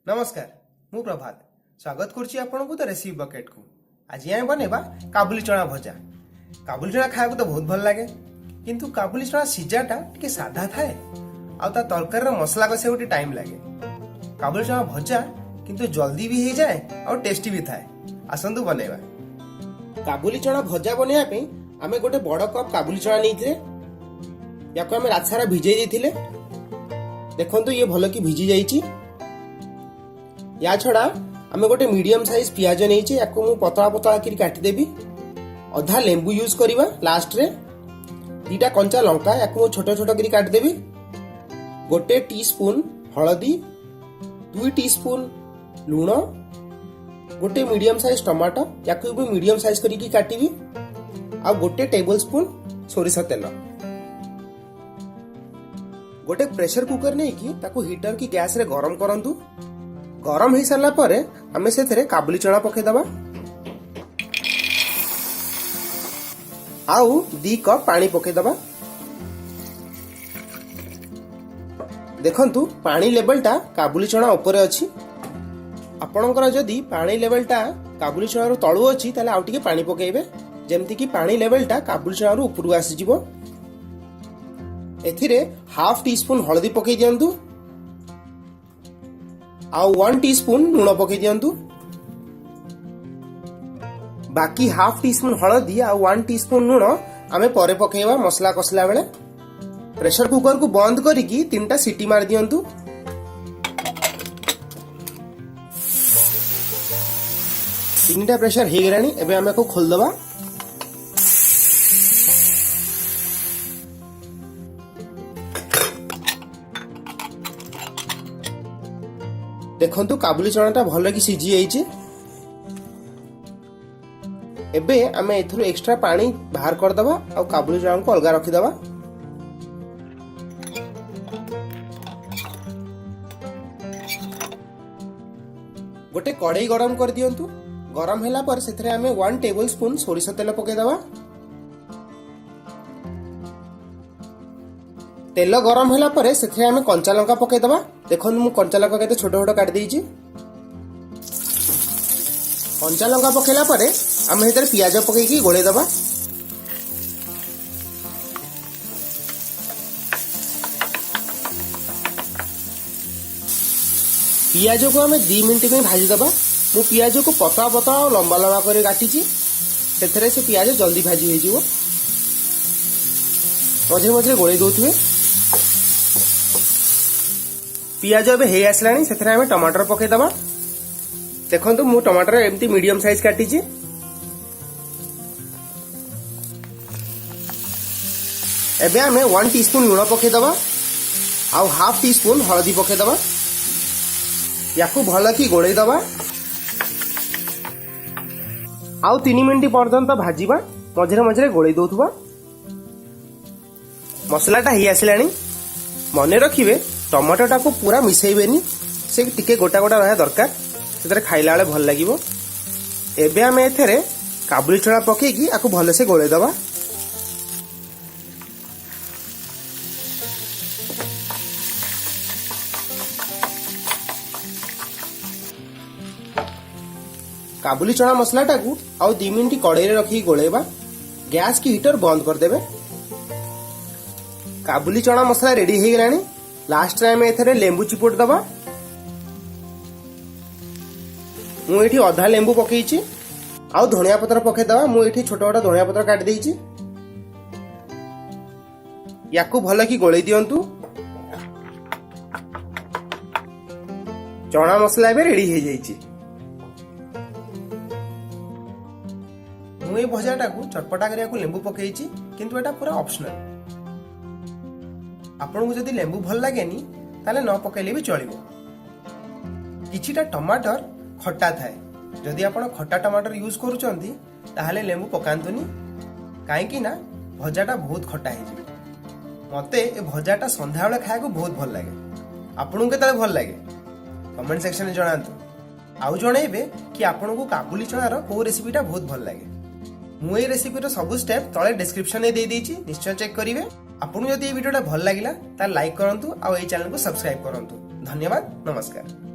नमस्कार मु प्रभात स्वागत करुच्ची आपण को द रेसिपी बकेट को। आज आम बनेबा काबुली चना भजा। काबुली चना खाया तो बहुत भल लगे किंतु काबुली चना सिजाटा टिके साधा थाए आ ता तरकारी रो मसला कसे गोटे टाइम लगे। काबुली चना भजा किंतु जल्दी भी हो जाए और टेस्टी भी थाए। आसंतु बनेबा। काबुली चना भजा बनैया पे आमे गोटे बड़ कप काबुली चना नैथिले याको आमे रात सारा भिजै दैथिले। देखंतु ये भल की भिजी जाईची। या छड़ा आमे गोटे मीडियम साइज पियाज नहीं याको मु पतला पतला करी काटी देबी। अधा लेंबू यूज करिबा लास्ट रे। दीटा कंचा लंका याको मु छोट छोट करी काटी देबी। गोटे टीस्पून हळदी, 2 टीस्पून लूण, गोटे मीडियम साइज टमाटो याको भी मीडियम साइज करी की काटीबी। आ गोटे टेबल स्पून सोरिष तेल। गोटे प्रेशर कुकर नहीं कि ताको हीटर की गैस रे गरम करंतु। गरम हो सारा पर आम से काबुली चना पकई दबा। आउ 2 कप पानी पकई दबा। देखंतु पानी लेवलटा काबुली चना ऊपर अछि। आपणकर जदि पानी लेवलटा काबुली चना रो तळु अछि ताले आउ टिके पानी पकेइबे जेमति कि पानी लेवलटा काबुली चना रो ऊपर आसी जिवो। एथिरे हाफ टीस्पून हळदी पकई दियंतु। आउ 1 टीस्पून लूण पकई दियंतु। बाकी हाफ टीस्पून हळदी आ 1 टीस्पून लूण आमे परे पकेइबा मसला कसला बेले। प्रेशर कुकर को बंद करिकी 3टा सीटी मार दियंतु। तीनटा प्रेशर हे गरानी। एबे आमे को खोल दबा। देखंतु काबुली चनाटा भल कि सिझी जाइए। एबे आमे एथुरु एक्स्ट्रा पानी बाहर कर दबा और काबुली चना को अलग रखी दबा। गोटे कढ़ई गरम कर दियंतु। गरम होला पर सेथरे आमे 1 टेबल स्पून सोरिष तेल पके दबा। तेल गरम होला पर सेथरे आमे कंचा लंका पके दबा। देखो मु कंचा लंका केते छोट छोट काट देइची। कंचा लंका पकेला पर आमे हेतर पियाज पके की गोळे दबा। पियाज को आमे 2 मिनिट में भाजी दबा। मु पियाज को पतला पतला और लंबा लंबा करे काटीची। सेथरे से पियाज जल्दी भाजी हो जिवो। मझे मझे गोळे दोथुए। पियाज एबे हे आसलानी। सेथरे आमे टमाटर पके दबा। देखंतु मु टमाटर एमती मीडियम साइज काटीची। एबे आमे 1 टीस्पून लूण पके दबा आउ हाफ टीस्पून हळदी पके दबा। याकू भल की गोळै दबा। आउ 3 मिनिट पर्यंत भाजीबा। मझरे मझरे गोळै दोथुबा। मसलाटा ही आसलानी। मने रखिबे टमाटोटा को पूरा मिसेइबेनी। से टिके गोटा गोटा रहा दरकार। सेतरे खाइला बेले भल लागिवो। एबे आमे एथरे काबुली चना पके की आकु भले से गोळे दबा। काबुली चना मसलाटा को आउ 2 मिनिट कड़ाई रे रखी गोळेबा। गैस की हीटर बंद कर देबे। काबुली चना मसला रेडी हे गलानी। लास्ट टाइम एथरे लेंबू चिपुट दबा। मु एठी आधा लेंबू पकेइची। आउ धनिया पत्र पके दबा। मु एठी छोट छोट धनिया पत्र काट देइची। याकू भल की गोळै दियंतु। चना मसला एबे रेडी हे जाइची। मु ए भजाटा को चटपटा करिया को लेंबू पकेइची किंतु एटा पूरा ऑप्शनल। आपन को जदि लेंबू भल लागेनी ताले न पकेले भी चलिबो। किछिटा टमाटर खट्टा थाए। जदि आपण खट्टा टमाटर यूज करूचंती ताहाले लेंबू पकांतुनी काहे कि ना भजाटा बहुत खट्टा हे जे। मते ए भजाटा संध्या बेले खाया को बहुत भल लागे। आपन के ताले भल लागे कमेंट सेक्शन में जणांतु। आउ जणैबे कि आपन को काबुली चनार को रेसिपीटा बहुत भल लागे। मु ए रेसिपी सब स्टेप तले डिस्क्रिप्शन में दे देइची। निश्चय चेक करिवे। आपन जदि ए वीडियोटा भल लागिला ता लाइक करंतु आ ए चैनल को सब्सक्राइब करंतु। धन्यवाद। नमस्कार।